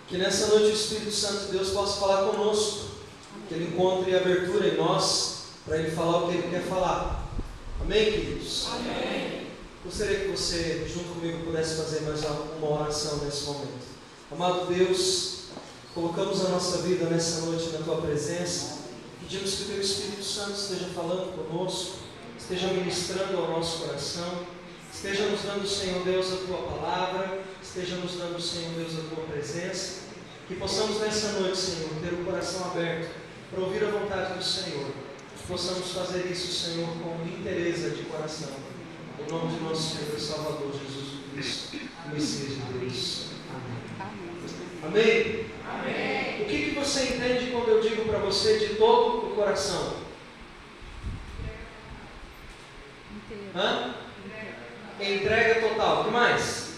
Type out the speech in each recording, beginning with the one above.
Que nessa noite o Espírito Santo de Deus possa falar conosco, que Ele encontre abertura em nós, para Ele falar o que Ele quer falar. Amém, queridos? Amém. Gostaria que você, junto comigo, pudesse fazer mais uma oração nesse momento. Amado Deus, colocamos a nossa vida nessa noite na Tua presença, pedimos que o Teu Espírito Santo esteja falando conosco, esteja ministrando ao nosso coração, esteja nos dando, Senhor Deus, a Tua palavra, esteja nos dando, Senhor Deus, a Tua presença, que possamos nessa noite, Senhor, ter o coração aberto para ouvir a vontade do Senhor, que possamos fazer isso, Senhor, com interesse de coração, em nome de nosso Senhor e Salvador Jesus Cristo, Messias de Deus. Amém. Amém? Amém. O que você entende quando eu digo para você de todo o coração? Hã? Entrega total. O que mais?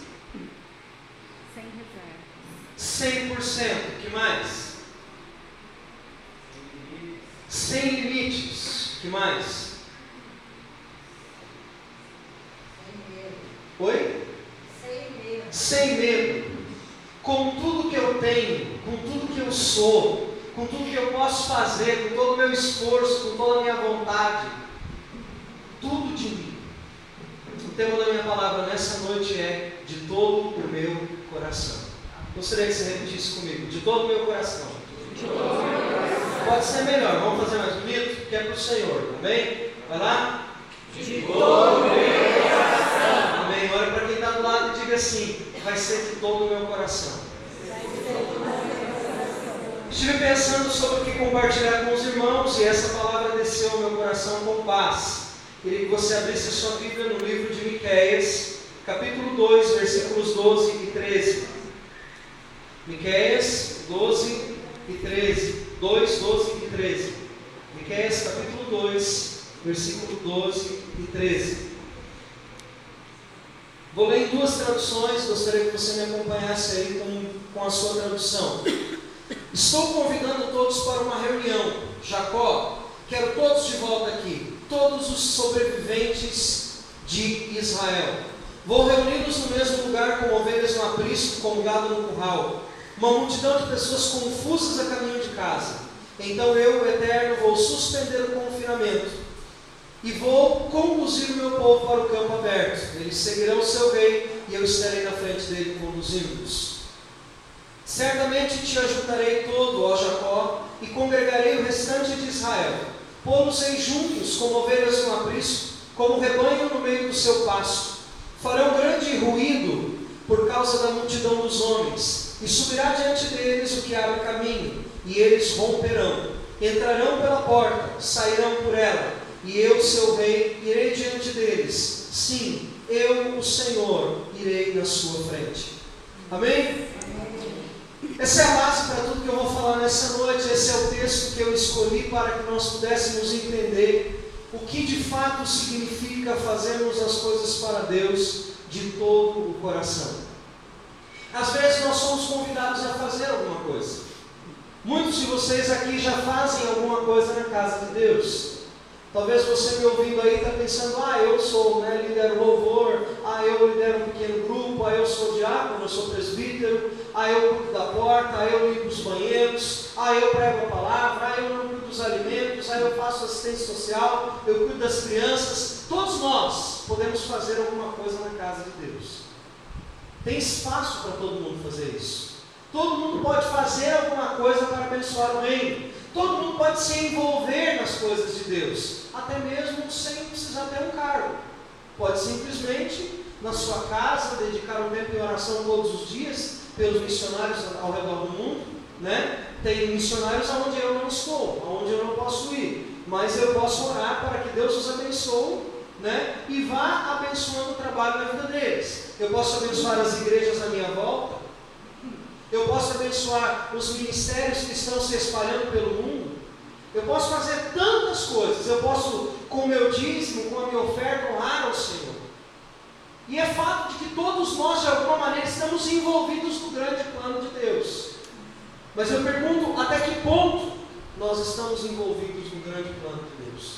Sem reservas. 100%. O que mais? Sem limites. O que mais? Oi? Sem medo. Com tudo que eu tenho, com tudo que eu sou, com tudo que eu posso fazer, com todo o meu esforço, com toda a minha vontade, tudo de mim. O tema da minha palavra nessa noite é de todo o meu coração. Gostaria que você repetisse comigo, de todo o meu coração. De todo o meu coração. Pode ser melhor, vamos fazer mais bonito, que é para o Senhor, amém? Vai lá? De todo o meu coração. Amém. Olha para quem está do lado e diga assim, vai ser de todo o meu coração. Estive pensando sobre o que compartilhar com os irmãos e essa palavra desceu ao meu coração com paz. Queria que você abrisse a sua Bíblia no livro de Miqueias, capítulo 2, versículos 12 e 13. Miqueias 12 e 13. 2, 12 e 13. Miqueias capítulo 2, versículo 12 e 13. Vou ler em duas traduções, gostaria que você me acompanhasse aí com a sua tradução. Estou convidando todos para uma reunião. Jacó, quero todos de volta aqui, todos os sobreviventes de Israel. Vou reuni-los no mesmo lugar, como ovelhas no aprisco, como gado no curral. Uma multidão de pessoas confusas a caminho de casa. Então eu, o Eterno, vou suspender o confinamento e vou conduzir o meu povo para o campo aberto. Eles seguirão o seu rei e eu estarei na frente dele conduzindo-os. Certamente te ajuntarei todo, ó Jacó, e congregarei o restante de Israel. Pô-los-ei juntos, como ovelhas no aprisco, como rebanho no meio do seu pasto. Farão grande ruído por causa da multidão dos homens, e subirá diante deles o que abre caminho, e eles romperão. Entrarão pela porta, sairão por ela, e eu, seu rei, irei diante deles. Sim, eu, o Senhor, irei na sua frente. Amém? Essa é a base para tudo que eu vou falar nessa noite. Esse é o texto que eu escolhi para que nós pudéssemos entender o que de fato significa fazermos as coisas para Deus de todo o coração. Às vezes nós somos convidados a fazer alguma coisa. Muitos de vocês aqui já fazem alguma coisa na casa de Deus. Talvez você me ouvindo aí está pensando, eu sou, lidero louvor, eu lidero um pequeno grupo, eu sou diácono, eu sou presbítero, eu cuido da porta, eu limpo os banheiros, eu prego a palavra, eu não cuido dos alimentos, eu faço assistência social, eu cuido das crianças. Todos nós podemos fazer alguma coisa na casa de Deus. Tem espaço para todo mundo fazer isso. Todo mundo pode fazer alguma coisa para abençoar o reino. Todo mundo pode se envolver nas coisas de Deus, até mesmo sem precisar ter um cargo. Pode simplesmente, na sua casa, dedicar um tempo em oração todos os dias, pelos missionários ao redor do mundo, Tem missionários aonde eu não estou, aonde eu não posso ir, mas eu posso orar para que Deus os abençoe, e vá abençoando o trabalho na vida deles. Eu posso abençoar as igrejas à minha volta. Eu posso abençoar os ministérios que estão se espalhando pelo mundo. Eu posso fazer tantas coisas. Eu posso, com o meu dízimo, com a minha oferta, honrar ao Senhor. E é fato de que todos nós, de alguma maneira, estamos envolvidos no grande plano de Deus. Mas eu pergunto, até que ponto nós estamos envolvidos no grande plano de Deus?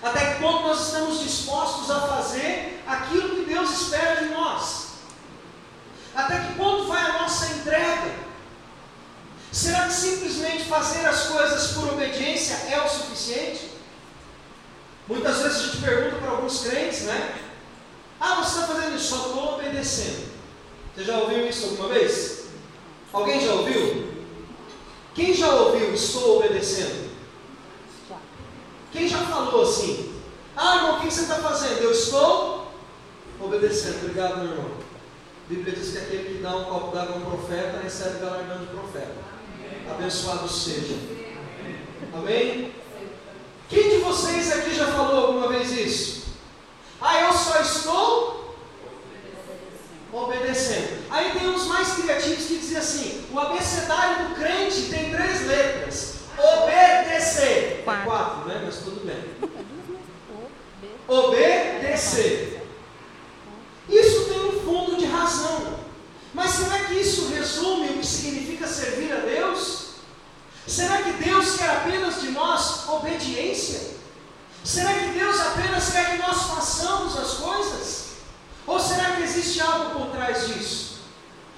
Até que ponto nós estamos dispostos a fazer aquilo que Deus espera de nós? Até que ponto vai a nossa entrega? simplesmente fazer as coisas por obediência é o suficiente? Muitas vezes a gente pergunta para alguns crentes, né? Ah, você está fazendo isso, só estou obedecendo. Você já ouviu isso alguma vez? Alguém já ouviu? Quem já ouviu, estou obedecendo? Quem já falou assim? Ah, irmão, o que você está fazendo? Eu estou obedecendo. Obrigado, meu irmão. A Bíblia diz que aquele que dá um copo d'água a um profeta, recebe galardão de profeta. Abençoado seja. Amém? Quem de vocês aqui já falou alguma vez isso? Ah, eu só estou obedecendo. Aí tem uns mais criativos que dizem assim: o abecedário do crente tem 3 letras. Obedecer. 4, né? Mas tudo bem. Obedecer. Isso tem um fundo de razão. Mas será que isso resume o que significa servir a Deus? Será que Deus quer apenas de nós obediência? Será que Deus apenas quer que nós façamos as coisas? Ou será que existe algo por trás disso?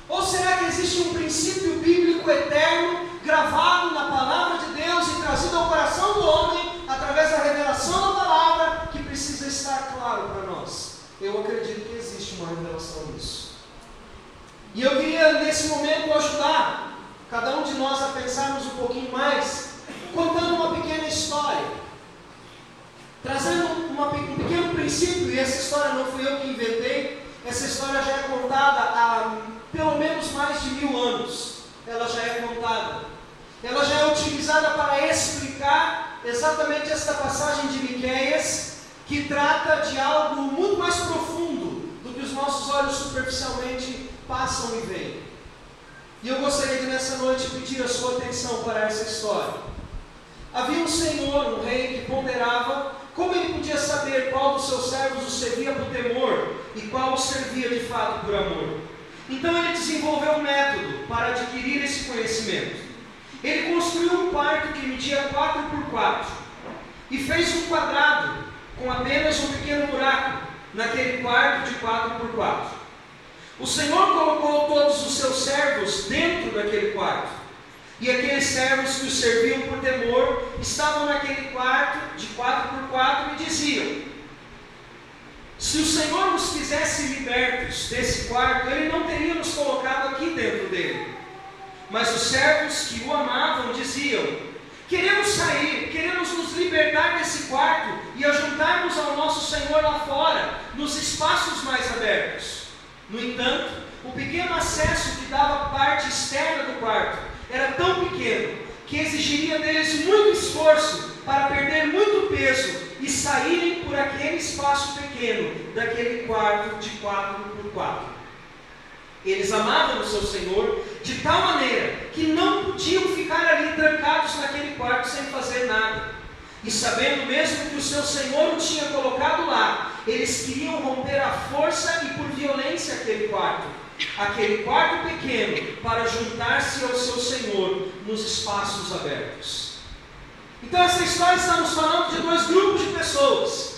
Ou será que existe um princípio bíblico eterno gravado na palavra de Deus e trazido ao coração do homem através da revelação da palavra que precisa estar claro para nós? Eu acredito que existe uma revelação nisso. E eu queria nesse momento ajudar cada um de nós a pensarmos um pouquinho mais, contando uma pequena história, trazendo um pequeno princípio. E essa história não fui eu que inventei, essa história já é contada há pelo menos mais de 1000 anos. Ela já é contada, ela já é utilizada para explicar exatamente esta passagem de Miqueias, que trata de algo muito mais profundo do que os nossos olhos superficialmente passam e veem. E eu gostaria de nessa noite pedir a sua atenção para essa história. Havia um senhor, um rei, que ponderava como ele podia saber qual dos seus servos o servia por temor e qual o servia de fato por amor. Então ele desenvolveu um método para adquirir esse conhecimento. Ele construiu um quarto que media 4 por 4 e fez um quadrado com apenas um pequeno buraco naquele quarto de 4 por 4. O Senhor colocou todos os seus servos dentro daquele quarto. E aqueles servos que o serviam por temor estavam naquele quarto de 4 por 4 e diziam: se o Senhor nos quisesse libertos desse quarto, Ele não teria nos colocado aqui dentro dele. Mas os servos que o amavam diziam: queremos sair, queremos nos libertar desse quarto e ajuntarmos ao nosso Senhor lá fora, nos espaços mais abertos. No entanto, o pequeno acesso que dava à parte externa do quarto era tão pequeno que exigiria deles muito esforço para perder muito peso e saírem por aquele espaço pequeno daquele quarto de 4 por 4. Eles amavam o seu Senhor de tal maneira que não podiam ficar ali trancados naquele quarto sem fazer nada. E sabendo mesmo que o seu Senhor o tinha colocado lá, eles queriam romper à força e por violência aquele quarto pequeno, para juntar-se ao seu Senhor nos espaços abertos. Então essa história estamos falando de 2 grupos de pessoas.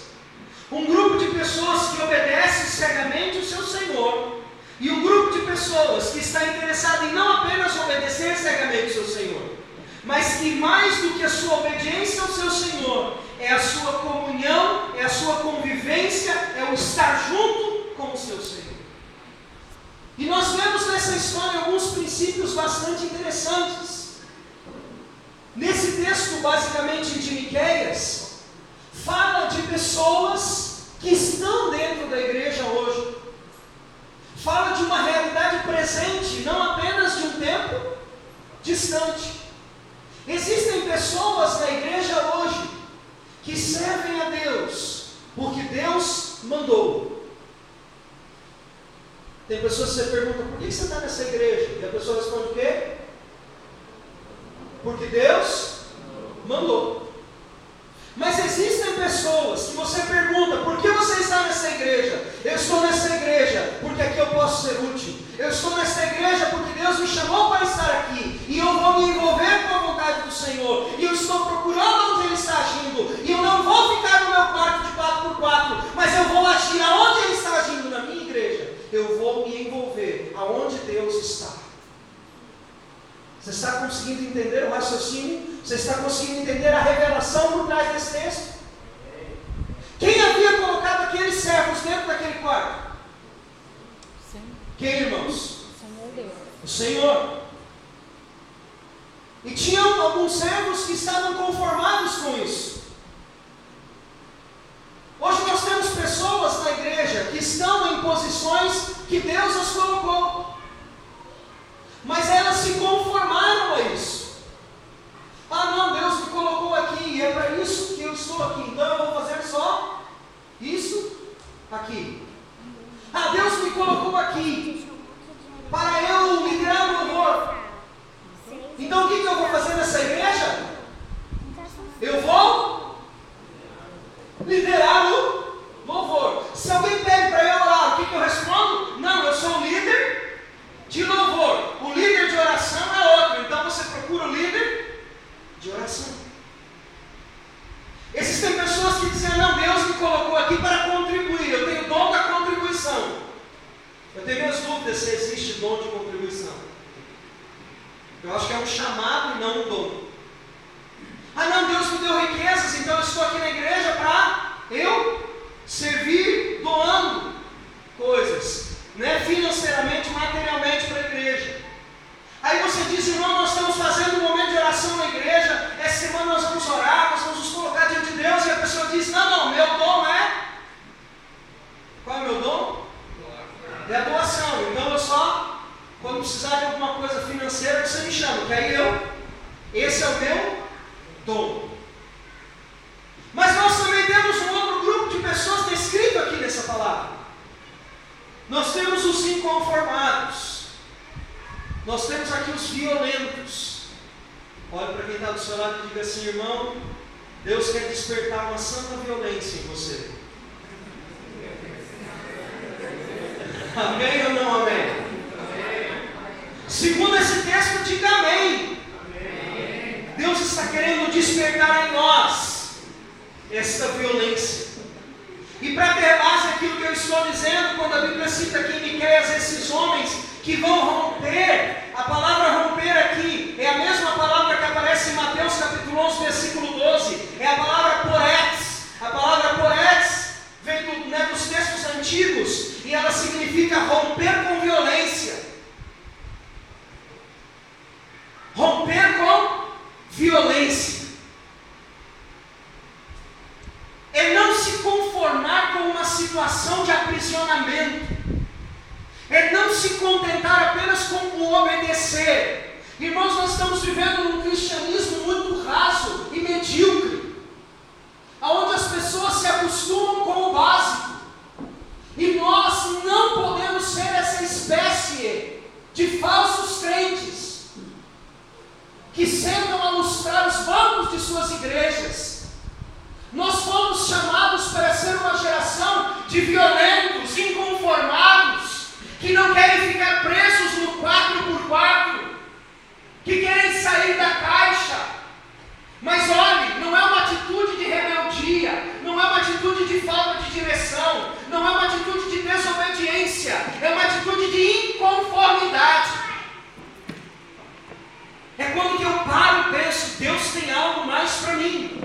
Um grupo de pessoas que obedece cegamente o seu Senhor, e um grupo de pessoas que está interessado em não apenas obedecer cegamente o seu Senhor, mas que mais do que a sua obediência ao seu Senhor, é a sua comunhão, é a sua convivência, é o estar junto com o seu Senhor. E nós vemos nessa história alguns princípios bastante interessantes. Nesse texto, basicamente de Miqueias, fala de pessoas que estão dentro da igreja hoje. Fala de uma realidade presente, não apenas de um tempo distante. Existem pessoas na igreja hoje que servem a Deus porque Deus mandou. Tem pessoas que você pergunta: por que você está nessa igreja? E a pessoa responde o quê? Porque Deus mandou. Mas existem pessoas que você pergunta: por que você está nessa igreja? Eu estou nessa igreja porque aqui eu posso ser útil. Eu estou nessa igreja porque Deus me chamou para estar aqui. E eu vou me envolver com a vontade do Senhor. E eu estou procurando onde Ele está agindo. E eu não vou ficar no meu quarto de 4 por 4, mas eu vou agir aonde Ele está agindo na minha igreja. Eu vou me envolver aonde Deus está. Você está conseguindo entender o raciocínio? Você está conseguindo entender a revelação por trás desse texto? Quem havia colocado aqueles servos dentro daquele quarto? Sim. Quem, irmãos? O Senhor Deus. O Senhor. E tinham alguns servos que estavam conformados com isso. Hoje nós temos pessoas na igreja que estão em posições que Deus as colocou, mas elas se conformaram a isso. Ah não, Deus me colocou aqui e é para isso que eu estou aqui, então eu vou fazer só isso aqui. Ah, Deus me colocou aqui para eu liderar o louvor. Então o que eu vou fazer nessa igreja? Eu vou liderar o louvor. Se alguém pede para eu orar, o que eu respondo? Não, eu sou o líder de louvor. O líder de oração é outro. Então você procura o líder de oração. Existem pessoas que dizem, não, Deus me colocou aqui para contribuir. Eu tenho dom da contribuição. Eu tenho minhas dúvidas se existe dom de contribuição. Eu acho que é um chamado e não um dom. Ah não, Deus me deu riquezas, então eu estou aqui na igreja para eu servir doando coisas, né? Financeiramente, materialmente para a igreja. Aí você diz, irmão, nós estamos fazendo um momento de oração na igreja, essa semana nós vamos orar, nós vamos nos colocar diante de Deus, e a pessoa diz, não, meu dom é... Qual é o meu dom? É a doação. Então eu só, quando precisar de alguma coisa financeira, você me chama, que aí esse é o meu dom. Mas nós também temos um outro grupo de pessoas descrito aqui nessa palavra. Nós temos os inconformados. Nós temos aqui os violentos. Olhe para quem está do seu lado e diga assim, irmão, Deus quer despertar uma santa violência em você. Amém ou não amém? Segundo esse texto, diga amém. Deus está querendo despertar em nós esta violência. E para ter base aquilo que eu estou dizendo, quando a Bíblia cita aqui em Miqueias esses homens que vão romper, a palavra romper aqui é a mesma palavra que aparece em Mateus capítulo 11, versículo 12. É a palavra poretes. A palavra poretes vem dos textos antigos e ela significa romper com violência. Romper com violência. É não se conformar com uma situação de aprisionamento. É não se contentar apenas com o obedecer. Irmãos, nós estamos vivendo um cristianismo muito raso e medíocre, onde as pessoas se acostumam com o básico. E nós não podemos ser essa espécie de falsos crentes que sentam a lustrar os bancos de suas igrejas. Nós fomos chamados para ser uma geração de violentos, inconformados, que não querem ficar presos no 4x4, que querem sair da caixa. Mas olhe, não é uma atitude de rebeldia, não é uma atitude de falta de direção, não é uma atitude de desobediência, é uma atitude de inconformidade. É quando que eu paro e penso, Deus tem algo mais para mim.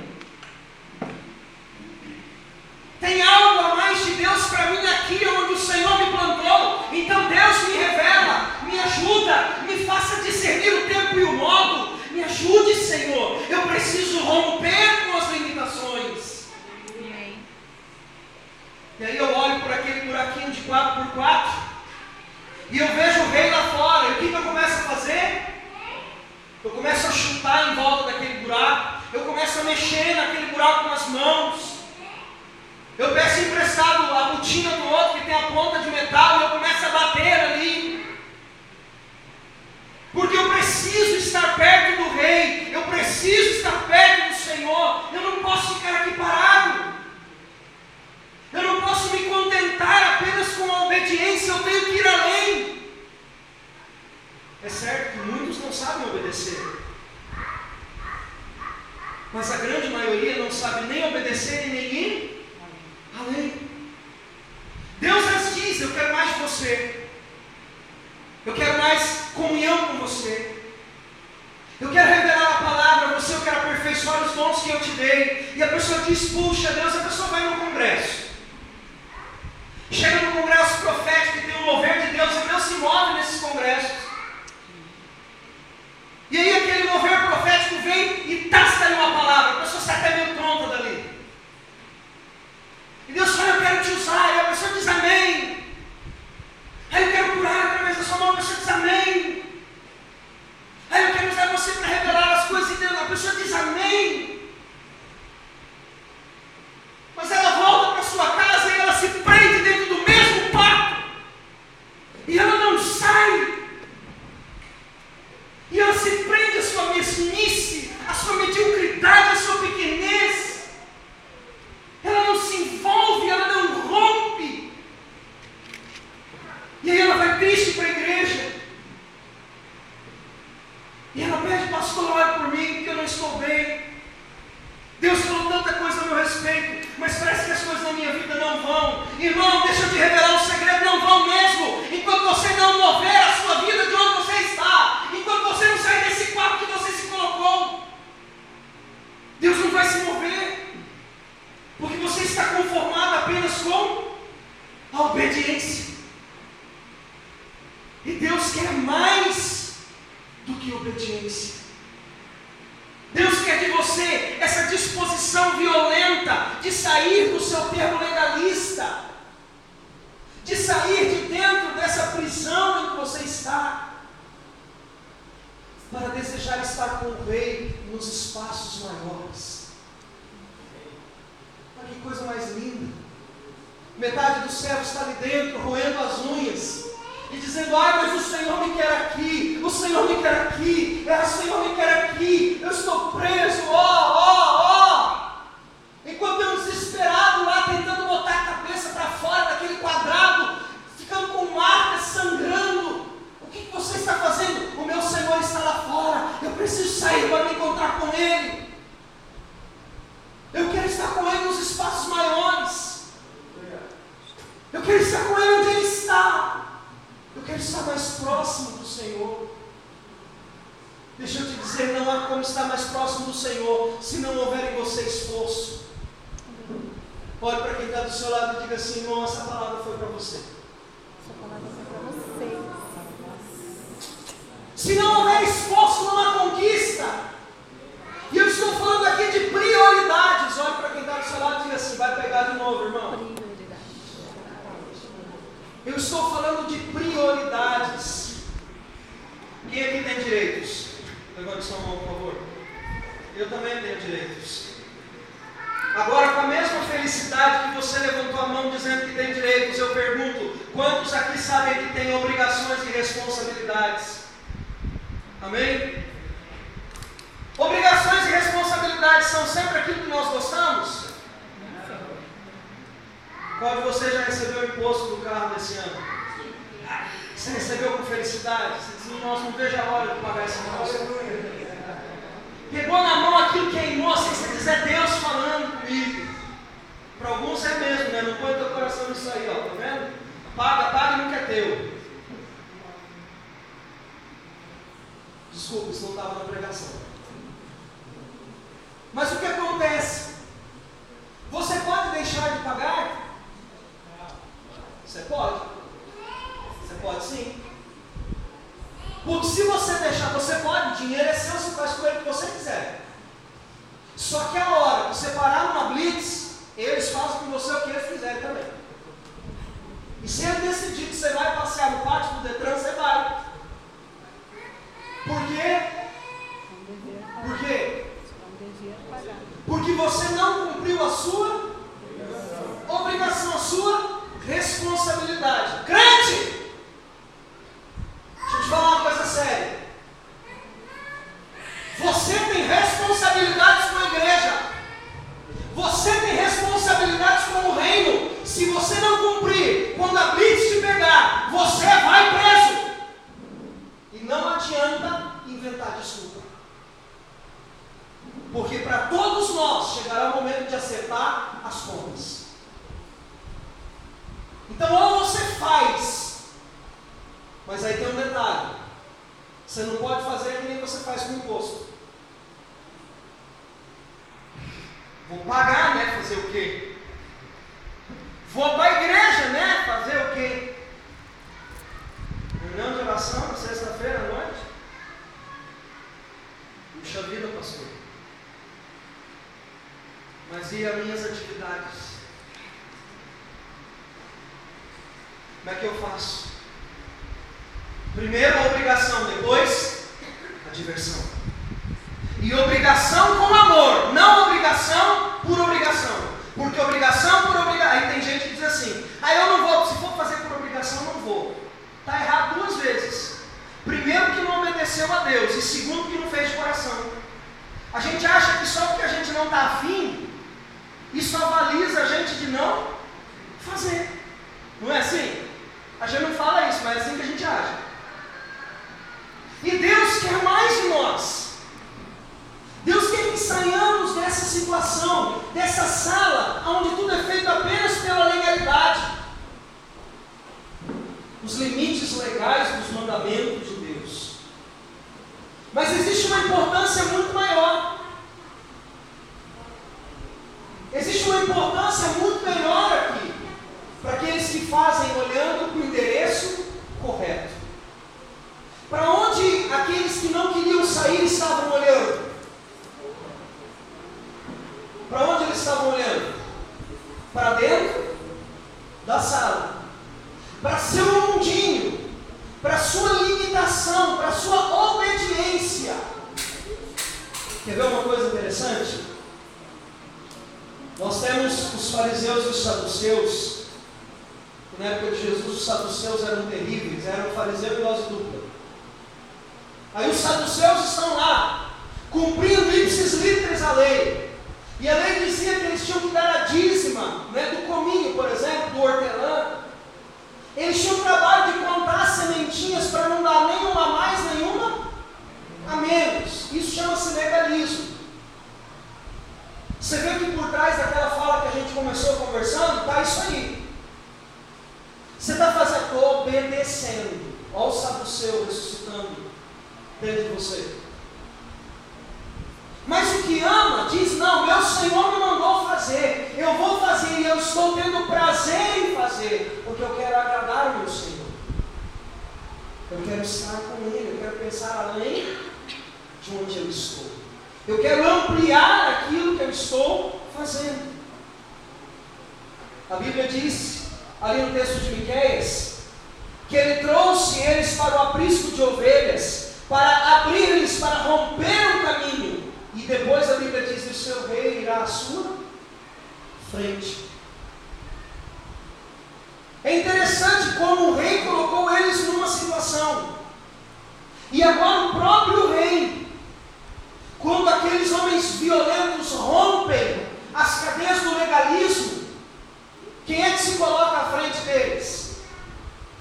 Tem algo a mais de Deus para mim aqui onde o Senhor me plantou. Então Deus me revela, me ajuda, me faça discernir o tempo e o modo. Me ajude, Senhor. Eu preciso romper com as limitações. E aí eu olho por aquele buraquinho de 4x4 e eu vejo o rei lá fora. E o que eu começo a fazer? Eu começo a chutar em volta daquele buraco. Eu começo a mexer naquele buraco com as mãos. Eu peço emprestado a botina do outro que tem a ponta de metal e eu começo a bater ali. Porque eu preciso estar perto do rei. Eu preciso estar perto do Senhor. Eu não posso ficar aqui parado. Eu não posso me contentar apenas com a obediência. Eu tenho que ir além. É certo que muitos não sabem obedecer. Mas a grande maioria não sabe nem obedecer e nem ir além. Deus as diz, eu quero mais de você. Eu quero mais comunhão com você. Eu quero revelar a palavra a você, eu quero aperfeiçoar os dons que eu te dei. E a pessoa diz, puxa Deus, a pessoa vai no congresso. Chega no congresso profético e tem um mover de Deus, e Deus se move nesses congressos. E aí aquele mover profético vem e tasca ali uma palavra, a pessoa sai até meio tonta dali. E Deus fala, eu quero te usar, e a pessoa diz amém. Aí eu quero curar através da sua mão, a pessoa diz amém. Aí eu quero usar você para revelar as coisas de Deus, a pessoa diz amém. Mas ela volta para sua casa e ela se prende dentro do mesmo quarto. E ela não sai. E ela se prende à sua mesmice, à sua mediocridade, à sua pequenez. Ela não se envolve, ela não rompe. E aí ela vai triste para a igreja. E ela pede, pastor, ore por mim, porque eu não estou bem. Deus falou tanta coisa a meu respeito, mas parece que as coisas na minha vida não vão. Irmão, deixa eu te revelar um segredo, não vão mesmo. Enquanto você não mover a sua vida de onde você está, enquanto você não sair desse quarto que você se colocou, Deus não vai se mover. Porque você está conformado apenas com a obediência. E Deus quer mais do que obediência. Deus quer de você essa disposição violenta de sair do seu termo legalista, de sair de dentro dessa prisão em que você está, para desejar estar com o Rei nos espaços maiores. Olha que coisa mais linda. Metade do céu está ali dentro, roendo as unhas e dizendo, ai, mas o Senhor me quer aqui, o Senhor me quer aqui, o Senhor me quer aqui, eu estou preso, enquanto eu desesperado lá, tentando botar a cabeça para fora daquele quadrado, ficando com marcas, sangrando. O que você está fazendo? O meu Senhor está lá fora, eu preciso sair para me encontrar com Ele. Eu quero estar com Ele nos espaços maiores. Eu quero estar com Ele onde Ele está. Eu quero estar mais próximo do Senhor. Deixa eu te dizer, não há como estar mais próximo do Senhor se não houver em você esforço. Olhe para quem está do seu lado e diga assim, irmão, essa palavra foi para você. Essa palavra foi para você. Se não houver esforço numa conquista, e eu estou falando aqui de prioridades, olhe para quem está do seu lado e diga assim, vai pegar de novo, irmão. Eu estou falando de prioridades. Quem aqui tem direitos? Levante sua mão, por favor. Eu também tenho direitos. Agora, com a mesma felicidade que você levantou a mão dizendo que tem direitos, eu pergunto, quantos aqui sabem que tem obrigações e responsabilidades? Amém? Obrigações e responsabilidades são sempre aquilo que nós gostamos? Qual de vocês já recebeu o imposto do carro desse ano? Você recebeu com felicidade? Você diz, nossa, não vejo a hora de pagar esse imposto. Pegou na mão aquilo que queimou, sem você dizer Deus falando comigo. Para alguns é mesmo, né? Não põe teu coração nisso aí, ó, tá vendo? Paga e nunca é teu. Desculpa, isso não estava na pregação. Mas o que acontece? Você pode deixar de pagar? Você pode. Você pode sim. Porque se você deixar, você pode, o dinheiro é seu, você faz com ele o que você quiser. Só que a hora que você parar numa blitz, eles fazem com você o que eles fizerem também. E se ele decidir que você vai passear no pátio do Detran, você vai. Por quê? Por quê? Porque você não cumpriu a sua obrigação, a sua responsabilidade. Crente! Deixa eu te falar uma coisa séria. Você tem responsabilidades com a igreja. Você tem responsabilidades com o reino. Se você não cumprir, quando a blitz te pegar, você vai preso. E não adianta inventar desculpa. Porque para todos nós chegará o momento de acertar as contas. Então, ou você faz, mas aí tem um detalhe: Você não pode fazer que nem você faz com o imposto. Vou pagar, né? Fazer o quê? Vou para a igreja, né? Fazer o quê? Reunião de oração na sexta-feira à noite? Puxa vida, pastor. Mas e as minhas atividades? Como é que eu faço? Primeiro a obrigação, depois a diversão. E obrigação com amor, não obrigação por obrigação. Porque obrigação por obrigação. Aí tem gente que diz assim: ah, eu não vou, se for fazer por obrigação, não vou. Está errado duas vezes. Primeiro, que não obedeceu a Deus, e segundo, que não fez de coração. A gente acha que só porque a gente não está afim, isso avaliza a gente de não fazer. Não é assim? A gente não fala isso, mas é assim que a gente age. E Deus quer mais de nós. Deus quer que saiamos dessa situação, dessa sala, onde tudo é feito apenas pela legalidade. Os limites legais dos mandamentos de Deus. Mas existe uma importância muito maior. Existe uma importância muito menor aqui, para aqueles que fazem olhando para o endereço correto. Para onde aqueles que não queriam sair estavam olhando? Para onde eles estavam olhando? Para dentro da sala. Para seu mundinho. Para sua limitação. Para sua obediência. Quer ver uma coisa interessante? Nós temos os fariseus e os saduceus. Na época de Jesus, os saduceus eram terríveis. Eram fariseu e dose dupla. Aí os saduceus estão lá, cumprindo ipsis literis a lei. E a lei dizia que eles tinham que dar a dízima, né, do cominho, por exemplo, do hortelã. Eles tinham o trabalho de contar sementinhas para não dar nenhuma a mais, nenhuma a menos. Isso chama-se legalismo. Você vê que por trás daquela fala que a gente começou conversando, está isso aí. Você está fazendo, estou obedecendo. Olha o saduceu ressuscitando dentro de você. Mas o que ama diz: não, meu Senhor me mandou fazer, eu vou fazer e eu estou tendo prazer em fazer, porque eu quero agradar o meu Senhor. Eu quero estar com Ele, eu quero pensar além de onde eu estou. Eu quero ampliar aquilo que eu estou fazendo. A Bíblia diz, ali no texto de Miqueias, que Ele trouxe eles para o aprisco de ovelhas, para abrir-lhes, para romper o caminho. E depois a Bíblia diz: o seu rei irá à sua frente. É interessante como o rei colocou eles numa situação. E agora o próprio rei, quando aqueles homens violentos rompem as cadeias do legalismo, quem é que se coloca à frente deles?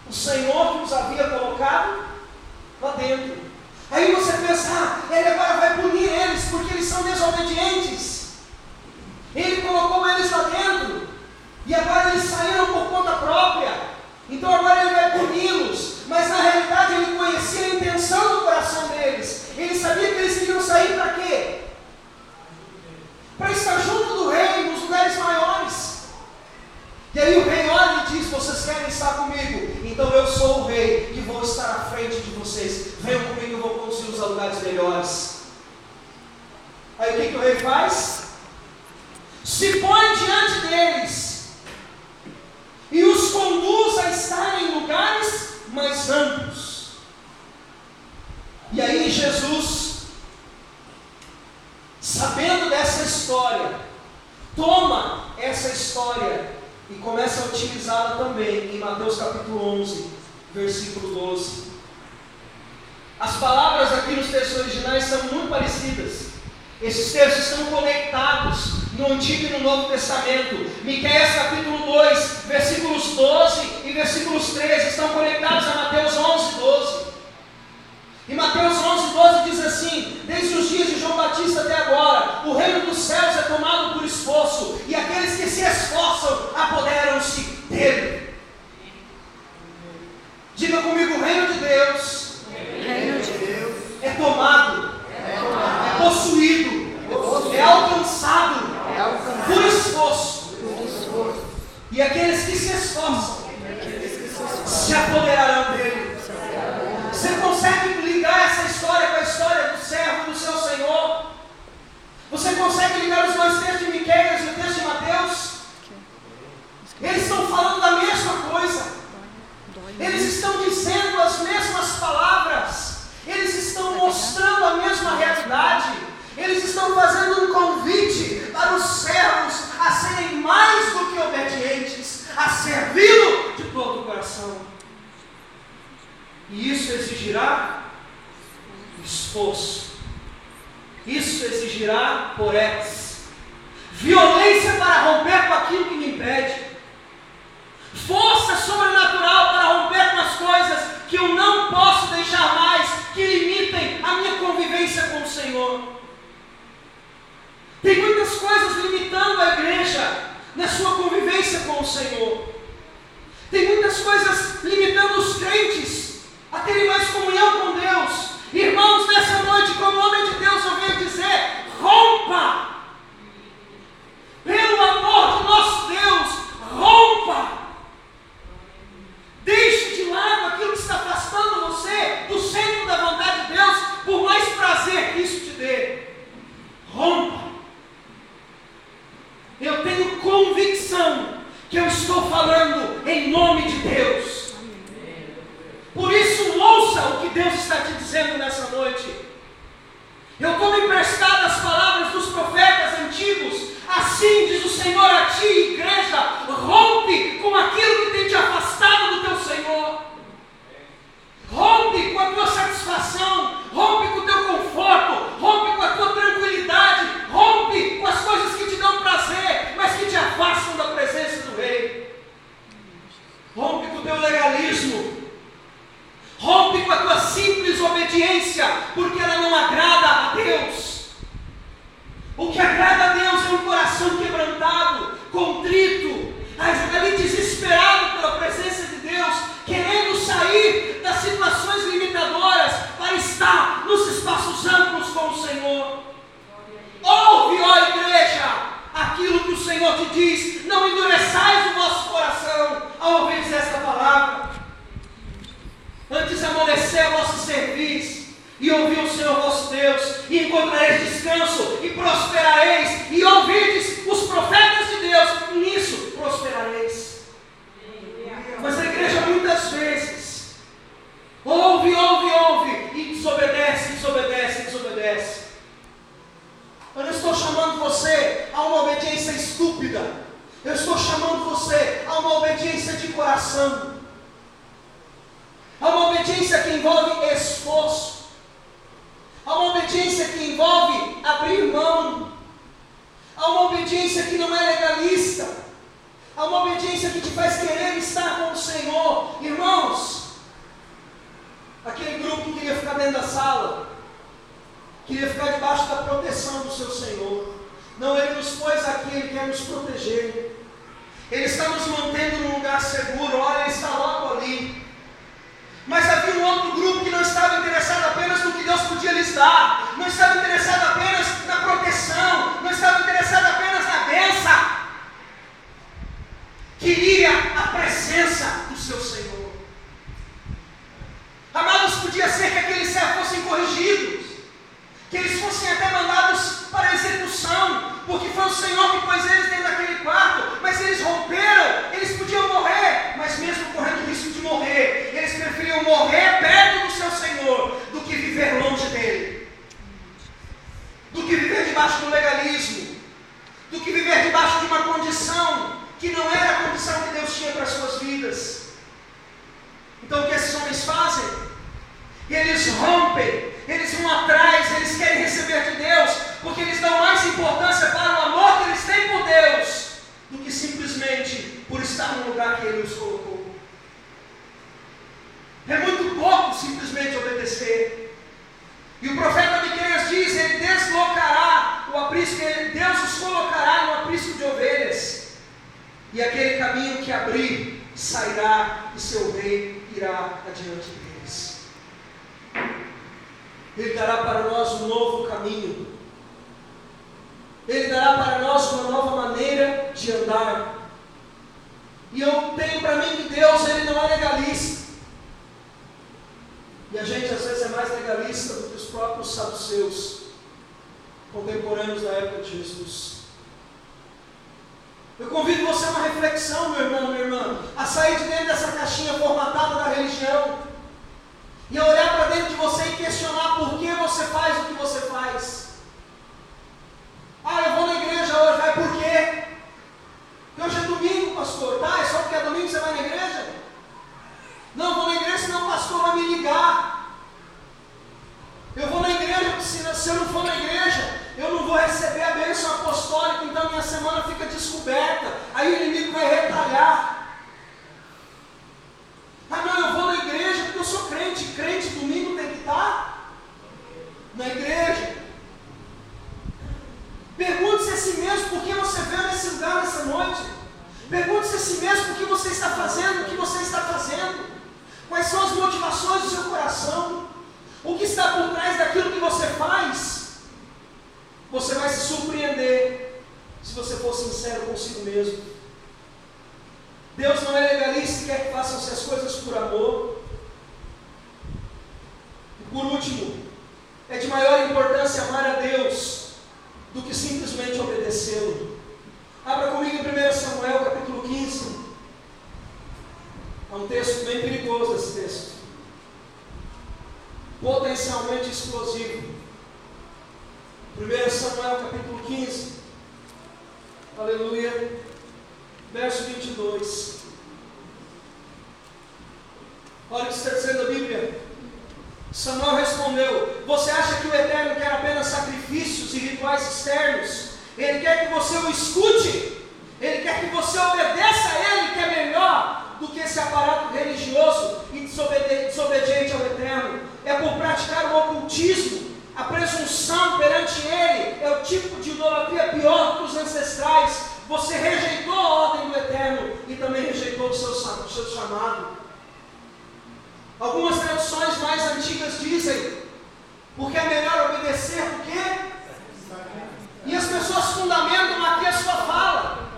O Senhor que os havia colocado lá dentro. Aí você pensa: Ele agora vai punir eles porque eles são desobedientes. Ele colocou eles lá dentro e agora eles saíram por conta própria. Então agora Ele vai puni-los. Mas na realidade Ele conhecia a intenção do coração deles. Ele sabia que eles queriam sair para quê? Para estar junto do rei, nos lugares maiores. E aí o rei olha e diz: vocês querem estar comigo? Então eu sou o rei que vou estar à frente de vocês. Venham comigo, eu vou conduzi-los a lugares melhores. Aí o que o rei faz? Se põe diante deles e os conduz a estar em lugares mais amplos. E aí Jesus, sabendo dessa história, toma essa história e começa a utilizá-la também em Mateus capítulo 11, versículo 12. As palavras aqui nos textos originais são muito parecidas. Esses textos estão conectados no Antigo e no Novo Testamento. Miqueias capítulo 2, versículos 12 e versículos 13 estão conectados a Mateus 11, 12. E Mateus 11, 12 diz assim: desde os dias de João Batista até agora, o reino dos céus é tomado por esforço, e aqueles que se esforçam apoderam-se dele. Diga comigo: o reino de Deus, estou fazendo um convite para os servos a serem mais do que obedientes, a servi-lo de todo o coração. E isso exigirá esforço. Isso exigirá poetas, violência para romper com aquilo que me impede, força sobrenatural para romper com as coisas que eu não posso deixar mais que limitem a minha convivência com o Senhor. Tem muitas coisas limitando a igreja na sua convivência com o Senhor. Tem muitas coisas limitando os crentes a terem mais comunhão com Deus. Irmãos, nessa noite, como homem de Deus, eu venho dizer: rompa! Pelo amor de nosso Deus, rompa! Deixe de lado aquilo que está afastando você do centro da vontade de Deus, por mais prazer que isso te dê. Rompa! Eu tenho convicção que eu estou falando em nome de Deus. Por isso, ouça o que Deus está te dizendo nessa noite. Eu tomo emprestado as palavras dos profetas antigos. Assim diz o Senhor a ti, igreja: rompe com aquilo que tem te afastado do teu Senhor. Rompe com a tua satisfação, rompe com o teu conforto, rompe com a tua tranquilidade, rompe com as coisas que te dão prazer, mas que te afastam da presença do Rei. Rompe com o teu legalismo. Rompe com a tua simples obediência, porque ela não agrada a Deus. O que agrada a Deus é um coração quebrantado, contrito, ali desesperado pela presença de Deus, querendo sair das situações limitadoras para estar nos espaços amplos com o Senhor. Ouve, ó igreja, aquilo que o Senhor te diz: não endureçais o vosso coração ao ouvir esta palavra. Antes amolecer a vosso serviço, e ouvir o Senhor vosso Deus, e encontrareis descanso, e prosperareis, e ouvides os profetas de Deus, e nisso prosperareis. Mas a igreja muitas vezes ouve, e desobedece. Eu não estou chamando você a uma obediência estúpida, eu estou chamando você a uma obediência de coração. Há uma obediência que envolve esforço. Há uma obediência que envolve abrir mão. Há uma obediência que não é legalista. Há uma obediência que te faz querer estar com o Senhor. Irmãos, aquele grupo que queria ficar dentro da sala, queria ficar debaixo da proteção do seu Senhor. Não, Ele nos pôs aqui, Ele quer nos proteger. Ele está nos mantendo num lugar seguro. Olha, Ele está logo ali. Mas havia um outro grupo que não estava interessado apenas no que Deus podia lhes dar, não estava interessado apenas na proteção, não estava interessado apenas na bênção, queria a presença do seu Senhor. Amados, podia ser que aqueles servos fossem corrigidos, que eles fossem até mandados para execução, porque foi o Senhor que pôs eles dentro daquele quarto, mas eles romperam, eles podiam morrer, mas mesmo correndo o risco de morrer, eles preferiam morrer perto do seu Senhor, do que viver longe dele, do que viver debaixo do legalismo, do que viver debaixo de uma condição que não era a condição que Deus tinha para as suas vidas. Então o que esses homens fazem? Eles rompem, eles vão atrás, eles querem receber de Deus, porque eles dão mais importância para o amor que eles têm por Deus, do que simplesmente por estar no lugar que Ele os colocou. É muito pouco simplesmente obedecer. E o profeta Miqueias diz: Ele deslocará o aprisco, Deus os colocará no aprisco de ovelhas, e aquele caminho que abrir sairá, e seu rei irá adiante deles. Ele dará para nós um novo caminho. Ele dará para nós uma nova maneira de andar. E eu tenho para mim que Deus, Ele não é legalista. E a gente às vezes é mais legalista do que os próprios saduceus, contemporâneos da época de Jesus. Eu convido você a uma reflexão, meu irmão, minha irmã, a sair de dentro dessa caixinha formatada da religião, e a olhar para dentro de você e questionar por que você faz o que você faz. se eu não for na igreja, eu não vou receber a bênção apostólica, então minha semana fica descoberta. Aí o inimigo vai retalhar. Ah não, eu vou na igreja porque eu sou crente. Crente domingo tem que estar na igreja. Pergunte-se a si mesmo por que você veio nesse lugar nessa noite. Pergunte-se a si mesmo por que você está fazendo o que você está fazendo. Quais são as motivações do seu coração? O que está por trás daquilo que você faz? Você vai se surpreender se você for sincero consigo mesmo. Deus não é legalista e quer que façam-se as coisas por amor. E por último, é de maior importância amar a Deus do que simplesmente obedecê-lo. Abra comigo em 1 Samuel capítulo 15. É um texto bem perigoso esse texto. Potencialmente explosivo. 1 Samuel capítulo 15. Aleluia. Verso 22. Olha o que está dizendo a Bíblia. Samuel respondeu: você acha que o Eterno quer apenas sacrifícios e rituais externos? Ele quer que você o escute. Ele quer que você obedeça a Ele, que é melhor do que esse aparato religioso e desobediente ao Eterno. É por praticar o ocultismo, a presunção perante Ele. É o tipo de idolatria pior que os ancestrais. Você rejeitou a ordem do Eterno e também rejeitou o seu chamado. Algumas traduções mais antigas dizem: porque é melhor obedecer do que... E as pessoas fundamentam aqui a sua fala.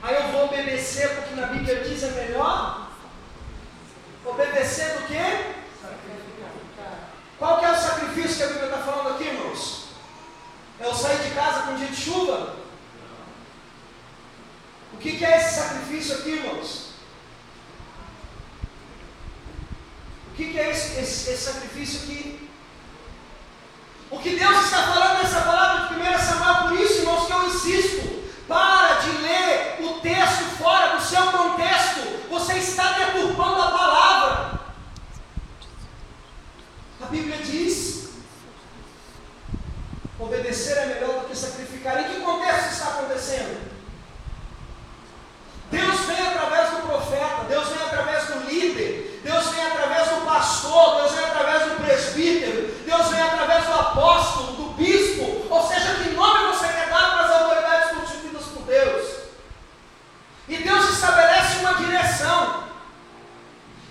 Aí eu vou obedecer porque na Bíblia diz é melhor. Obedecer do que? Qual que é o sacrifício que a Bíblia está falando aqui, irmãos? É o sair de casa com um dia de chuva? O que é esse sacrifício aqui, irmãos? O que é esse sacrifício aqui? O que Deus está falando nessa palavra de 1 Samuel, por isso, irmãos, que eu insisto, para de ler o texto fora do seu contexto. Você está deturpando a palavra. A Bíblia diz: obedecer é melhor do que sacrificar. Em que contexto está acontecendo? Deus vem através do profeta, Deus vem através do líder, Deus vem através do pastor, Deus vem através do presbítero, Deus vem através do apóstolo, do bispo, ou seja, que nome você quer dar para as autoridades constituídas por Deus. E Deus estabelece uma direção,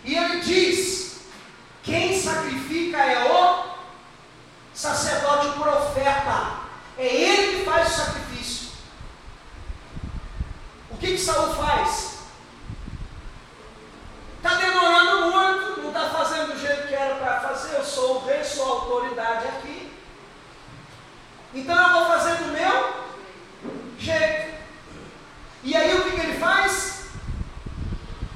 e Ele diz: quem sacrifica é o sacerdote, o profeta, é ele que faz o sacrifício. O que Saul faz? Está demorando muito, não está fazendo do jeito que era para fazer. Eu sou o rei, sou a autoridade aqui, então eu vou fazer do meu jeito. E aí o que ele faz?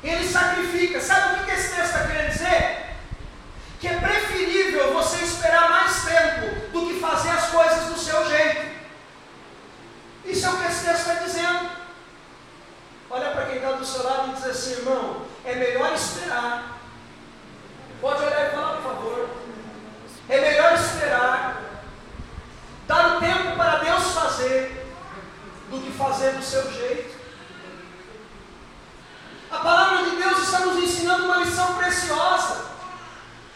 Ele sacrifica. Sabe o que esse texto está querendo dizer? Que é preferível você esperar mais tempo do que fazer as coisas do seu jeito. Isso é o que esse texto está dizendo. Olha para quem está do seu lado e diz assim: irmão, é melhor esperar. Pode olhar e falar, por favor. É melhor esperar, dar o tempo para Deus fazer, do que fazer do seu jeito. A palavra de Deus está nos ensinando uma lição preciosa.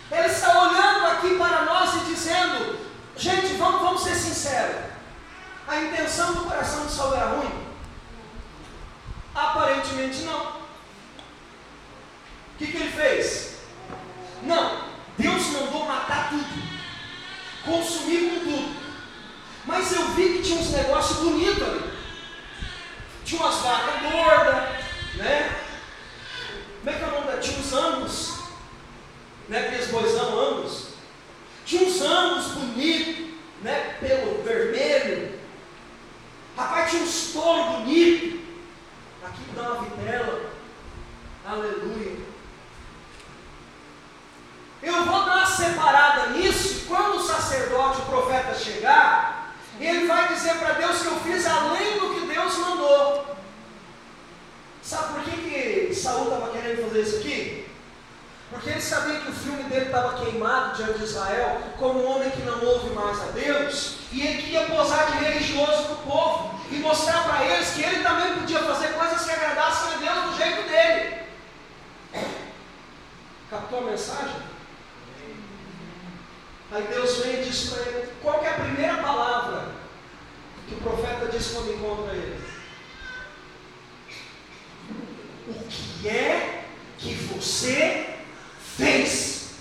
Ele está olhando aqui para nós e dizendo: gente, vamos ser sinceros. A intenção do coração de Saul era ruim? Aparentemente não. O que ele fez? Não, Deus mandou matar tudo, consumir com tudo. Mas eu vi que tinha uns negócios bonitos ali. Tinha umas vacas gordas, né? Como é que é o nome da? Tinha uns angus, né? Aqueles boizão angus. Tinha uns angus bonitos, né? Pelo vermelho. Rapaz, tinha uns touros bonitos. Aqui dá uma vitela. Aleluia. Eu vou dar uma separada nisso. E quando o sacerdote, o profeta chegar, ele vai dizer para Deus que eu fiz além do que Deus mandou. Sabe por que Saul estava querendo fazer isso aqui? Porque ele sabia que o filme dele estava queimado diante de Israel, como um homem que não ouve mais a Deus, e ele queria posar de religioso para o povo, e mostrar para eles que ele também podia fazer coisas que agradassem a Deus do jeito dele. Captou a mensagem? Aí Deus vem e diz para ele, qual que é a primeira palavra que o profeta diz quando encontra ele? O que é que você fez?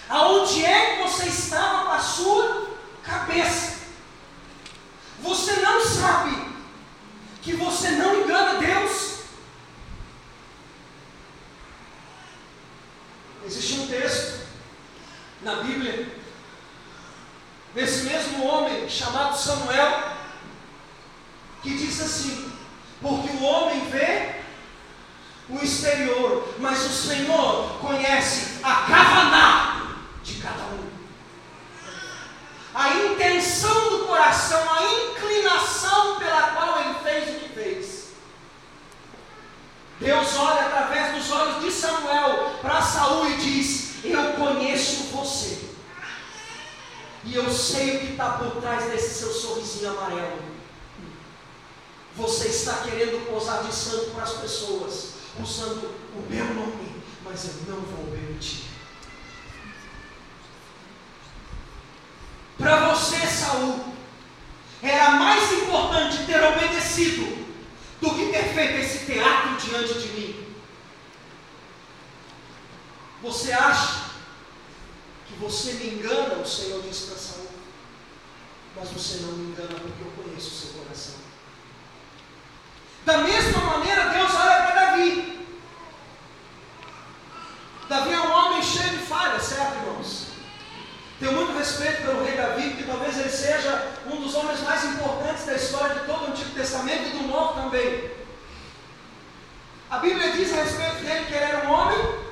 Aonde é que você estava com a sua cabeça? Você não sabe que você não engana Deus? Existe um texto na Bíblia desse mesmo homem chamado Samuel, que diz assim: porque o homem vê o exterior, mas o Senhor conhece a kavaná de cada um. A intenção do coração, a inclinação pela qual ele fez o que fez. Deus olha através dos olhos de Samuel para Saul e diz: eu conheço você, e eu sei o que está por trás desse seu sorrisinho amarelo. Você está querendo posar de santo para as pessoas, usando o meu nome, mas eu não vou permitir. Para você, Saul, era mais importante ter obedecido do que ter feito esse teatro diante de mim. Você acha que você me engana? O Senhor disse para Saul, mas você não me engana porque eu conheço o seu coração. Da mesma maneira, Deus olha para Davi. Davi é um homem cheio de falhas, certo, irmãos? Tenho muito respeito pelo rei Davi, porque talvez ele seja um dos homens mais importantes da história de todo o Antigo Testamento e do Novo também. A Bíblia diz a respeito dele que ele era um homem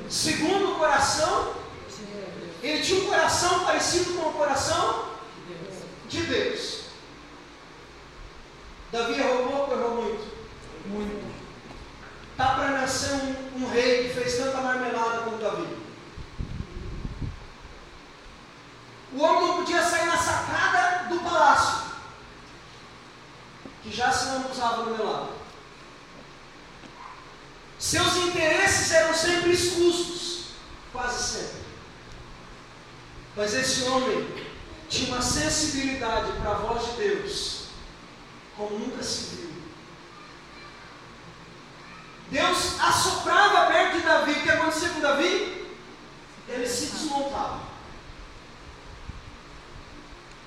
segundo o coração. Ele tinha um coração parecido com o coração de Deus. Davi errou pouco ou errou muito? Muito. Está para nascer um rei que fez tanta marmelada como Davi. O homem não podia sair na sacada do palácio, que já se lambuzava do meu lado. Seus interesses eram sempre escusos, quase sempre. Mas esse homem tinha uma sensibilidade para a voz de Deus, como nunca se viu. Deus assoprava perto de Davi. O que acontecia com Davi? Ele se desmontava.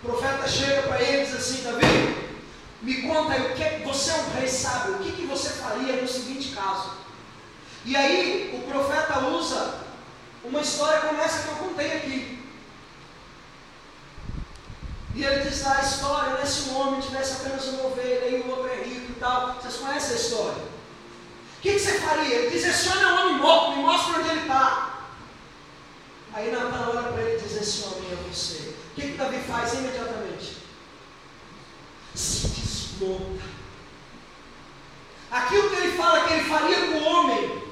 O profeta chega para ele e diz assim: Davi, me conta aí, você é um rei sábio, o que você faria no seguinte caso? E aí o profeta usa uma história como essa que eu contei aqui. E ele diz lá a história, né? Se um homem tivesse apenas uma ovelha e o outro é rico e tal. Vocês conhecem a história? O que você faria? Ele diz: esse homem é um homem morto, me mostra onde ele está. Aí Natan olha para ele e diz: esse homem é você. O que Davi faz imediatamente? Se desmonta. Aquilo que ele fala que ele faria com o homem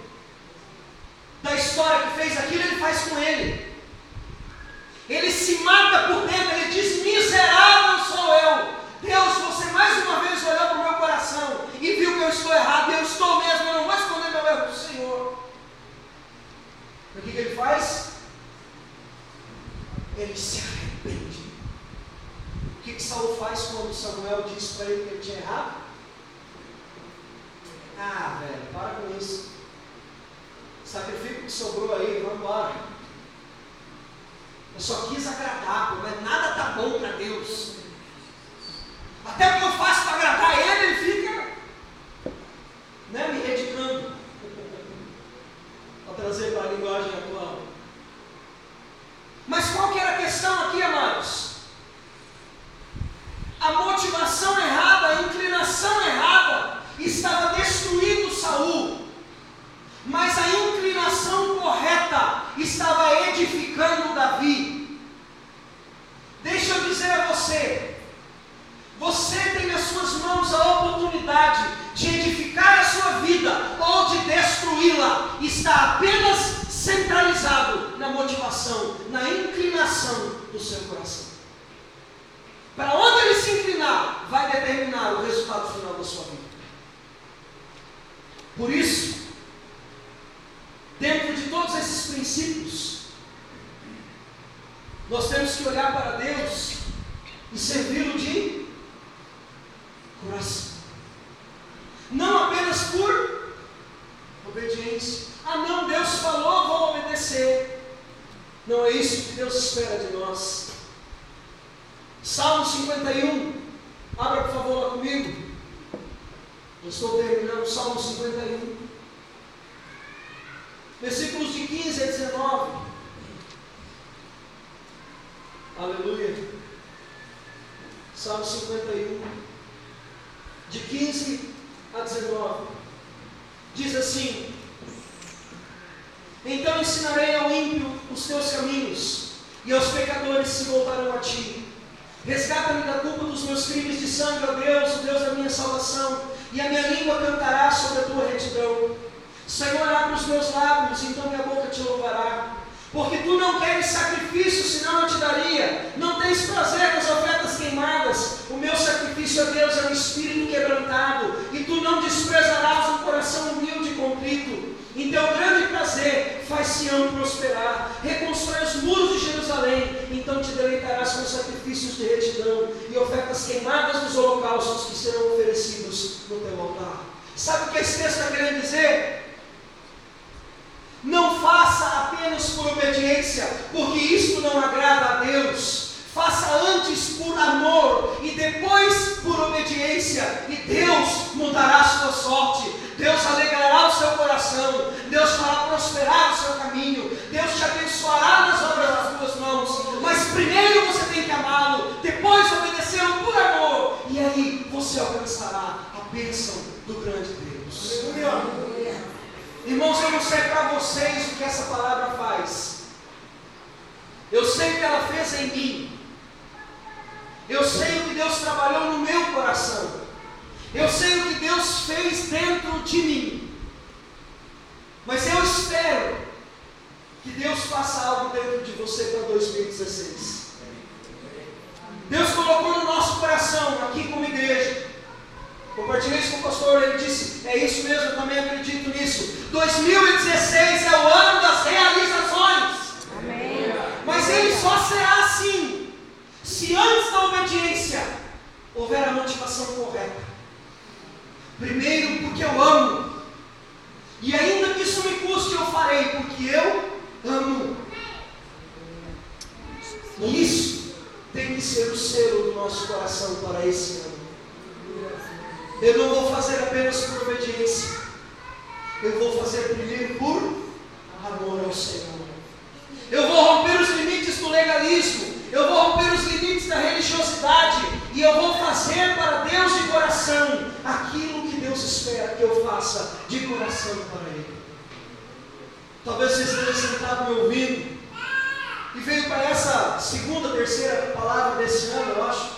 da história que fez aquilo, ele faz com ele. Ele se mata por dentro, ele diz: miserável sou eu. Deus, você mais uma vez olhou para o meu coração e viu que eu estou errado. Eu estou mesmo, eu não vou esconder meu erro do Senhor. O que ele faz? Ele se arrepende. O que Saul faz quando Samuel diz para ele que ele tinha errado? Ah, velho, para com isso. Sacrifica o que sobrou aí, vamos embora. Eu só quis agradar, mas nada está bom para Deus. Até o que eu faço para agradar ele fica, né, me redicando. Para trazer para a linguagem atual. Mas qual que era a questão aqui, amados? A motivação errada, a inclinação errada estava destruindo Saul. Mas a inclinação correta estava edificando Davi. Deixa eu dizer a você, você tem nas suas mãos a oportunidade de edificar a sua vida ou de destruí-la. centralizado na motivação, na inclinação do seu coração. Para onde ele se inclinar, vai determinar o resultado final da sua vida. Por isso, dentro de todos esses princípios, nós temos que olhar para Deus e servi-lo de coração. Não apenas por obediência. Ah não, Deus falou, vou obedecer. Não é isso que Deus espera de nós. Salmo 51. Abra por favor lá comigo. Eu estou terminando o Salmo 51. Versículos de 15 a 19. Aleluia. Salmo 51. De 15 a 19. Diz assim: então ensinarei ao ímpio os teus caminhos, e aos pecadores se voltarão a ti. Resgata-me da culpa dos meus crimes de sangue, ó Deus, o Deus da minha salvação, e a minha língua cantará sobre a tua retidão. Senhor, abre os meus lábios, então minha boca te louvará. Porque tu não queres sacrifício, senão eu te daria. Não tens prazer nas ofertas queimadas. O meu sacrifício a Deus é um espírito quebrantado, e tu não desprezarás um coração humilde e contrito. Em teu grande prazer faz Sião prosperar. Reconstrói os muros de Jerusalém. Então te deleitarás com sacrifícios de retidão e ofertas queimadas dos holocaustos que serão oferecidos no teu altar. Sabe o que esse texto está querendo dizer? Não faça apenas por obediência, porque isto não agrada a Deus. Faça antes por amor e depois por obediência, e Deus mudará a sua sorte. Deus alegrará o seu coração. Deus fará prosperar o seu caminho. Deus te abençoará nas obras das tuas mãos. Mas primeiro você tem que amá-lo, depois obedecê-lo por amor, e aí você alcançará a bênção do grande Deus. Aleluia. Irmãos, eu não sei para vocês o que essa palavra faz. Eu sei o que ela fez em mim. Eu sei o que Deus trabalhou no meu coração. Eu sei o que Deus fez dentro de mim. Mas eu espero que Deus faça algo dentro de você para 2016. Deus colocou no nosso coração, aqui como igreja. Compartilhei isso com o pastor, ele disse, é isso mesmo, eu também acredito nisso. 2016 é o ano das realizações. Amém. Mas ele só será assim, se antes da obediência houver a motivação correta. Primeiro, porque eu amo. E ainda que isso me custe, eu farei, porque eu amo. E isso tem que ser o selo do nosso coração para esse ano. Eu não vou fazer apenas por obediência. Eu vou fazer primeiro por amor ao Senhor. Eu vou romper os limites do legalismo. Eu vou romper os limites da religiosidade. E eu vou fazer para Deus de coração aquilo que Deus espera que eu faça de coração para Ele. Talvez vocês tenham sentado me ouvindo e veio para essa segunda, terceira palavra desse ano, eu acho,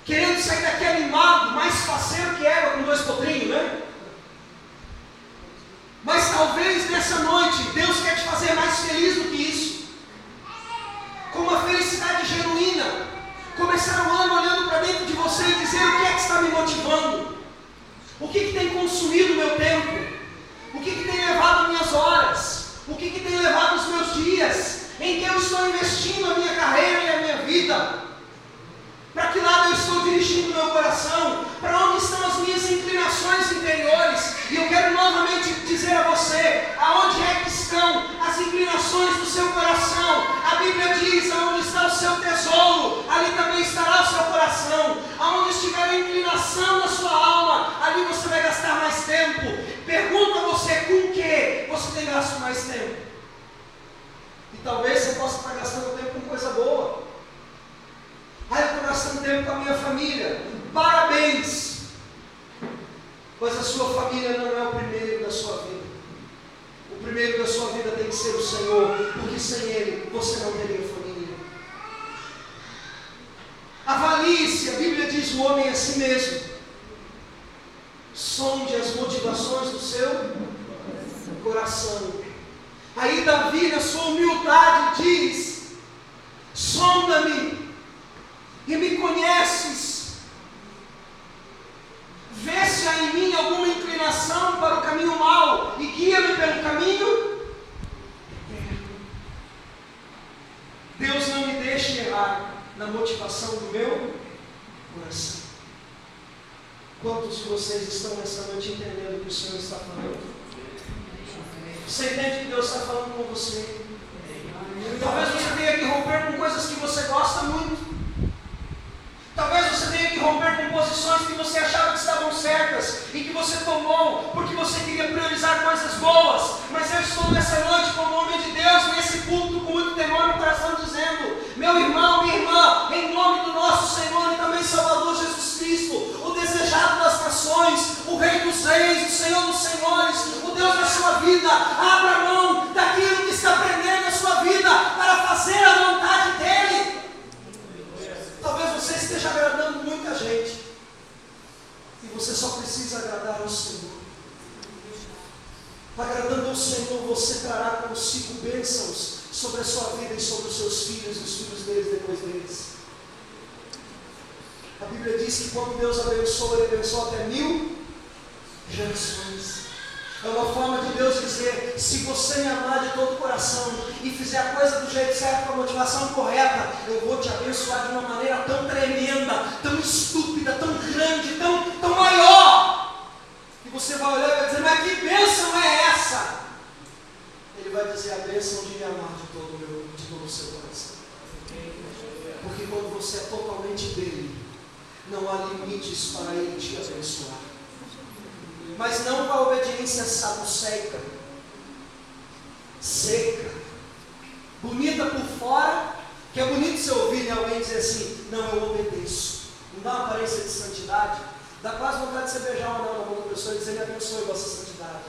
querendo sair daqui animado, mais faceiro que égua com 2 potrinhos, né? Mas talvez nessa noite Deus quer te fazer mais feliz do que isso, com uma felicidade genuína. Começar o ano olhando para dentro de você e dizer: o que é que está me motivando? O que tem consumido o meu tempo? O que tem levado minhas horas? O que tem levado os meus dias? Em que eu estou investindo a minha carreira e a minha vida? Para que lado eu estou dirigindo o meu coração? Para onde estão as minhas inclinações interiores? E eu quero novamente dizer a você, aonde é que estão as inclinações do seu coração? A Bíblia diz, aonde está o seu tesouro, ali também estará o seu coração. Aonde estiver a inclinação da sua alma, ali você vai gastar mais tempo. Pergunta a você, com que você tem gasto mais tempo? E talvez você possa estar gastando tempo com coisa boa. Eu estou gastando tempo com a minha família. Parabéns! Mas a sua família não é o primeiro da sua vida. O primeiro da sua vida tem que ser o Senhor, porque sem Ele você não teria família. Avalie-se, a Bíblia diz: o homem é a si mesmo. Sonde as motivações do seu coração. Aí Davi, na sua humildade, diz: sonda-me e me conheces, vê se há em mim alguma inclinação para o caminho mau e guia-me pelo caminho eterno. Deus, não me deixe errar na motivação do meu coração. Quantos de vocês estão nessa noite entendendo o que o Senhor está falando? Você entende que Deus está falando com você? Talvez você tenha que romper com coisas que você gosta muito. Talvez você tenha que romper com posições que você achava que estavam certas e que você tomou porque você queria priorizar coisas boas. Mas eu estou nessa noite como homem de Deus, nesse culto com muito temor no coração, dizendo: meu irmão, minha irmã, em nome do nosso Senhor e também Salvador Jesus Cristo, o desejado das nações, o Rei dos Reis, o Senhor dos Senhores, o Deus da sua vida, abra mão daquilo que está prendendo a sua vida para fazer a vontade dEle. Talvez você esteja agradando muita gente e você só precisa agradar ao Senhor. Agradando ao Senhor, você trará consigo bênçãos sobre a sua vida e sobre os seus filhos e os filhos deles depois deles. A Bíblia diz que quando Deus abençoa, Ele abençoa até 1000 gerações. É uma forma de Deus dizer: se você me amar de todo o coração e fizer a coisa do jeito certo, com a motivação correta, eu vou te abençoar de uma maneira tão tremenda, tão estúpida, tão grande, tão maior, que você vai olhar e vai dizer: mas que bênção é essa? Ele vai dizer: a bênção de me amar de todo o seu coração. Porque quando você é totalmente dele, não há limites para ele te abençoar. Mas não com a obediência saduceica, seca, bonita por fora, que é bonito você ouvir alguém dizer assim: não, eu obedeço. Não dá uma aparência de santidade, dá quase vontade de você beijar uma mão na mão da pessoa e dizer: me abençoe vossa santidade.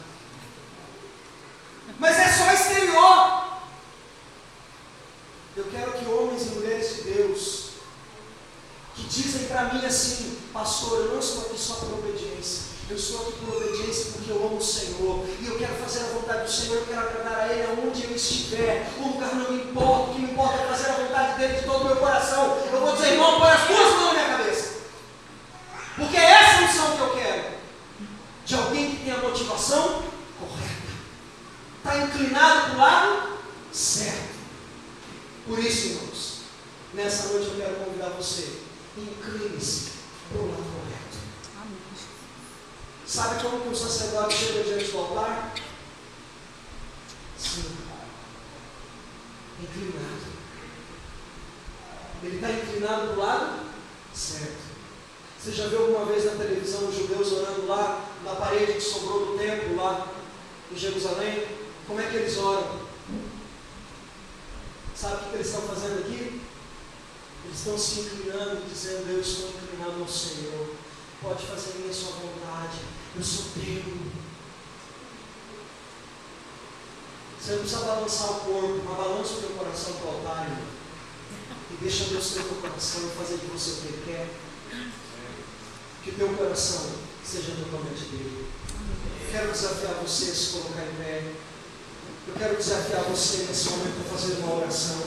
Mas é só exterior. Eu quero que homens e mulheres de Deus, que dizem para mim assim: pastor, eu não estou aqui só por obediência, eu estou aqui por obediência porque eu amo o Senhor, e eu quero fazer a vontade do Senhor, eu quero agradar a Ele aonde eu estiver, o lugar não me importa, o que me importa é fazer a vontade dEle de todo o meu coração. Eu vou dizer: irmão, põe as duas mãos na minha cabeça, porque é essa a missão que eu quero, de alguém que tem a motivação correta, está inclinado para o lado certo. Por isso, irmãos, nessa noite eu quero convidar você: incline-se para o lado correto. Sabe como que o sacerdote chega diante do altar? Sim, inclinado. Ele está inclinado para o lado certo. Você já viu alguma vez na televisão os judeus orando lá na parede que sobrou do templo lá em Jerusalém? Como é que eles oram? Sabe o que eles estão fazendo aqui? Eles estão se inclinando e dizendo: eu estou inclinado ao Senhor, pode fazer a minha sua vontade, eu sou teu. Você não precisa balançar o corpo, mas balança o teu coração para o altar, irmão, e deixa Deus ter o teu coração e fazer de você o que Ele quer. Que o teu coração seja totalmente dele. Eu quero desafiar você a se colocar em pé. Eu quero desafiar você nesse momento a fazer uma oração.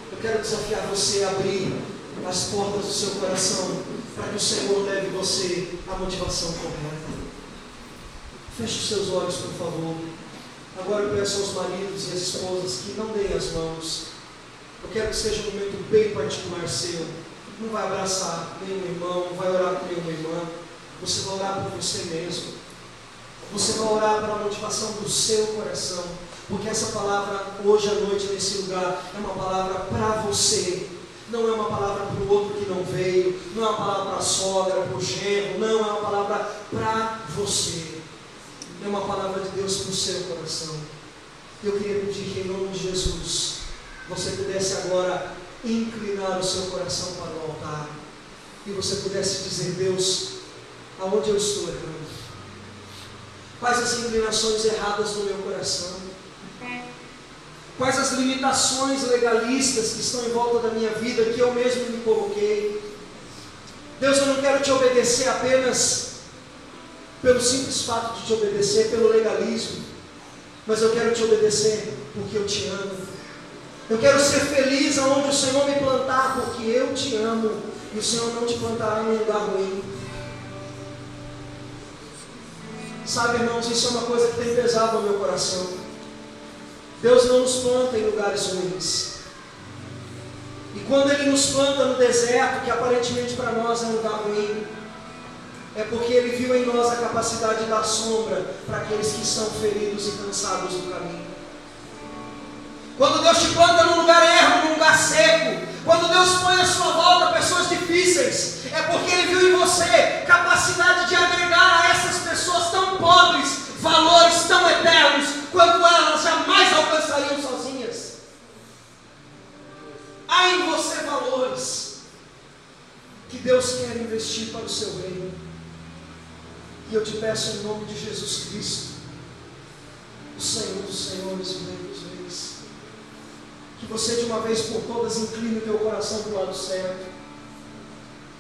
Eu quero desafiar você a abrir as portas do seu coração para que o Senhor leve você à motivação correta. Feche os seus olhos, por favor. Agora eu peço aos maridos e às esposas que não deem as mãos. Eu quero que seja um momento bem particular seu. Não vai abraçar nenhum irmão, não vai orar por nenhuma irmã. Você vai orar por você mesmo. Você vai orar pela motivação do seu coração. Porque essa palavra, hoje à noite, nesse lugar, é uma palavra para você. Não é uma palavra para o outro que não veio. Não é uma palavra para a sogra, para o genro. Não, é uma palavra para você. É uma palavra de Deus para o seu coração. Eu queria pedir que, em nome de Jesus, você pudesse agora inclinar o seu coração para o altar. E você pudesse dizer: Deus, aonde eu estou errando? Quais as inclinações erradas no meu coração? Quais as limitações legalistas que estão em volta da minha vida, que eu mesmo me coloquei? Deus, eu não quero te obedecer apenas pelo simples fato de te obedecer, pelo legalismo. mas eu quero te obedecer porque eu te amo. Eu quero ser feliz aonde o Senhor me plantar porque eu te amo, e o Senhor não te plantará em um lugar ruim. Sabe, irmãos, isso é uma coisa que tem pesado no meu coração. Deus não nos planta em lugares ruins. E quando Ele nos planta no deserto, que aparentemente para nós é um lugar ruim, é porque Ele viu em nós a capacidade de dar sombra para aqueles que estão feridos e cansados do caminho. Quando Deus te planta num lugar ermo, num lugar seco, quando Deus põe à sua volta pessoas difíceis, é porque Ele viu em você capacidade de agregar a essas pessoas tão pobres valores tão eternos quanto elas jamais alcançariam sozinhas. Há em você valores que Deus quer investir para o seu reino. E eu te peço em nome de Jesus Cristo, o Senhor dos Senhores, o Rei dos Reis, que você de uma vez por todas incline o teu coração para o lado certo,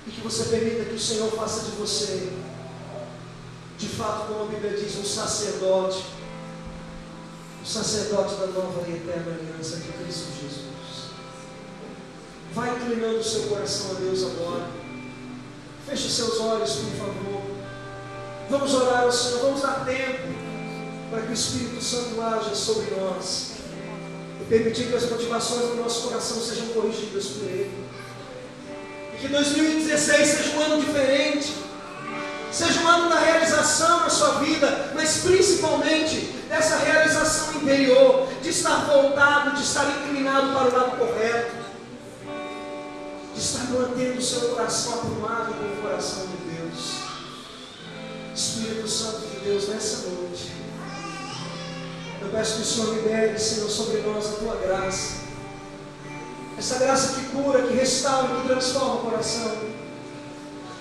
e que você permita que o Senhor faça de você, de fato, como a Bíblia diz, um sacerdote da nova e eterna aliança de Cristo Jesus. Vai inclinando o seu coração a Deus agora. Feche os seus olhos, por favor. Vamos orar ao Senhor, vamos dar tempo para que o Espírito Santo haja sobre nós e permitir que as motivações do nosso coração sejam corrigidas por Ele. E que 2016 seja um ano diferente, seja um ano da realização na sua vida, mas principalmente dessa realização interior, de estar voltado, de estar inclinado para o lado correto, de estar mantendo o seu coração aprumado com o coração de Deus. Espírito Santo de Deus, nessa noite, eu peço que o Senhor libere, Senhor, sobre nós a Tua graça, essa graça que cura, que restaura, que transforma o coração,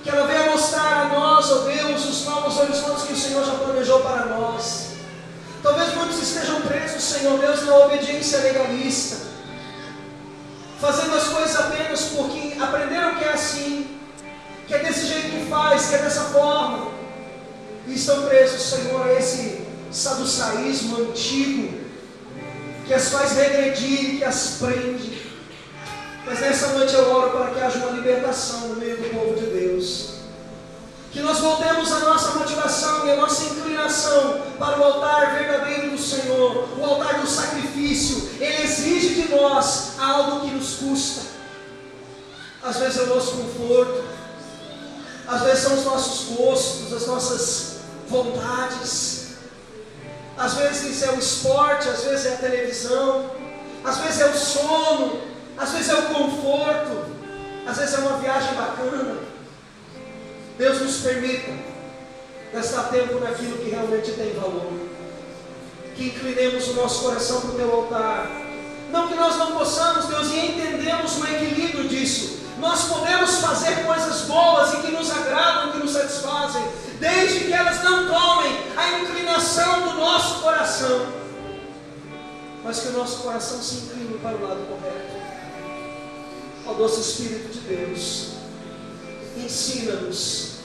que ela venha mostrar a nós, ó Deus, os novos horizontes que o Senhor já planejou para nós. Talvez muitos estejam presos, Senhor Deus, na obediência legalista, fazendo as coisas apenas porque aprenderam que é assim, que é desse jeito que faz, que é dessa forma, e estão presos, Senhor, a esse saducaísmo antigo, que as faz regredir, que as prende. Mas nessa noite eu oro para que haja uma libertação no meio do povo de Deus, que nós voltemos a nossa motivação e a nossa inclinação para o altar verdadeiro do Senhor, o altar do sacrifício. Ele exige de nós algo que nos custa. Às vezes é o nosso conforto, às vezes são os nossos gostos, as nossas vontades, às vezes é o esporte, às vezes é a televisão, às vezes é o sono, às vezes é o conforto, às vezes é uma viagem bacana. Deus nos permita gastar tempo naquilo que realmente tem valor, que inclinemos o nosso coração para o Teu altar. Não que nós não possamos, Deus, e entendemos o equilíbrio disso. Nós podemos fazer coisas boas e que nos agradam, que nos satisfazem, desde que elas não tomem a inclinação do nosso coração, mas que o nosso coração se incline para o lado correto. Ó doce Espírito de Deus, ensina-nos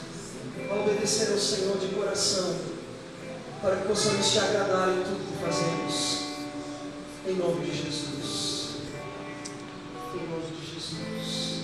a obedecer ao Senhor de coração, para que possamos Te agradar em tudo que fazemos, em nome de Jesus. Em nome de Jesus.